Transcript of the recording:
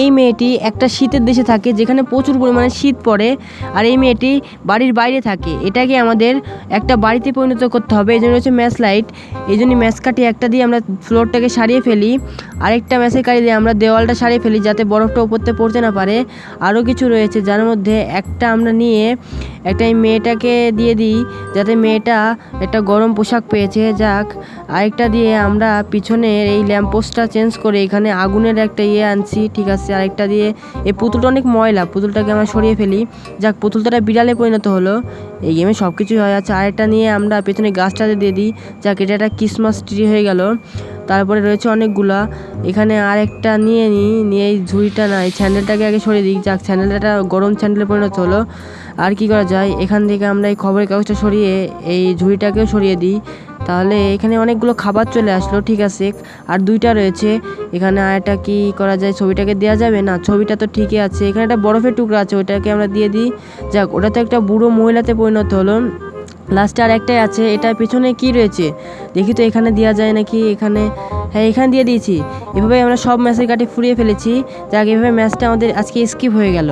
এই মেয়েটি একটা শীতের দেশে থাকে যেখানে প্রচুর পরিমাণে শীত পড়ে, আর এই মেয়েটি বাড়ির বাইরে থাকে। এটাকে আমাদের একটা বাড়িতে পরিণত করতে হবে, এই জন্য হচ্ছে ম্যাচ লাইট। এই জন্য ম্যাচ কাঠি একটা দিয়ে আমরা ফ্লোরটাকে সারিয়ে ফেলি, আরেকটা ম্যাচের কাঠি দিয়ে আমরা দেওয়ালটা সারিয়ে ফেলি যাতে বরফটা উপরতে পড়তে না পারে। আরও কিছু রয়েছে যার মধ্যে একটা আমরা নিয়ে একটা এই মেয়েটাকে দিয়ে দিই যাতে মেয়েটা একটা গরম পোশাক পেয়েছে। যাক, আরেকটা দিয়ে আমরা পিছনের এই ল্যাম্পপোস্টটা চেঞ্জ করে এখানে আগুনের একটা আনছি, ঠিক আছে। আরেকটা দিয়ে এই পুতুলটা অনেক ময়লা, পুতুলটাকে আমরা সরিয়ে ফেলি। যাক, পুতুলটা বিড়ালে পরিণত হলো। এই গেমে সব কিছুই হয়ে যাচ্ছে। আরেকটা নিয়ে আমরা পেছনে গাছটাতে দিয়ে দিই, যাক এটা একটা ক্রিসমাস ট্রি হয়ে গেল। তারপরে রয়েছে অনেকগুলা, এখানে আরেকটা নিয়ে নিয়ে এই ঝুড়িটা না এই স্যান্ডেলটাকে আগে সরিয়ে দিই। যাক, স্যান্ডেলটা গরম স্যান্ডেলে পরিণত হলো। আর কি করা যায়, এখান থেকে আমরা এই খবরের কাগজটা সরিয়ে এই ঝুড়িটাকেও সরিয়ে দিই। তাহলে এখানে অনেকগুলো খাবার চলে আসলো, ঠিক আছে। আর দুইটা রয়েছে, এখানে আর একটা কি করা যায়, ছবিটাকে দেওয়া যাবে না, ছবিটা তো ঠিকই আছে। এখানে একটা বরফের টুকরা আছে, ওইটাকে আমরা দিয়ে দিই। যাক, ওটা তো একটা বুড়ো মহিলাতে পরিণত হলো। লাস্টে আর একটাই আছে, এটার পিছনে কি রয়েছে দেখি তো, এখানে দেওয়া যায় নাকি। এখানে, হ্যাঁ এখানে দিয়ে দিয়েছি। এভাবে আমরা সব ম্যাচের কাঠি ফুরিয়ে ফেলেছি। যাক, এভাবে ম্যাচটা আমাদের আজকে স্কিপ হয়ে গেল।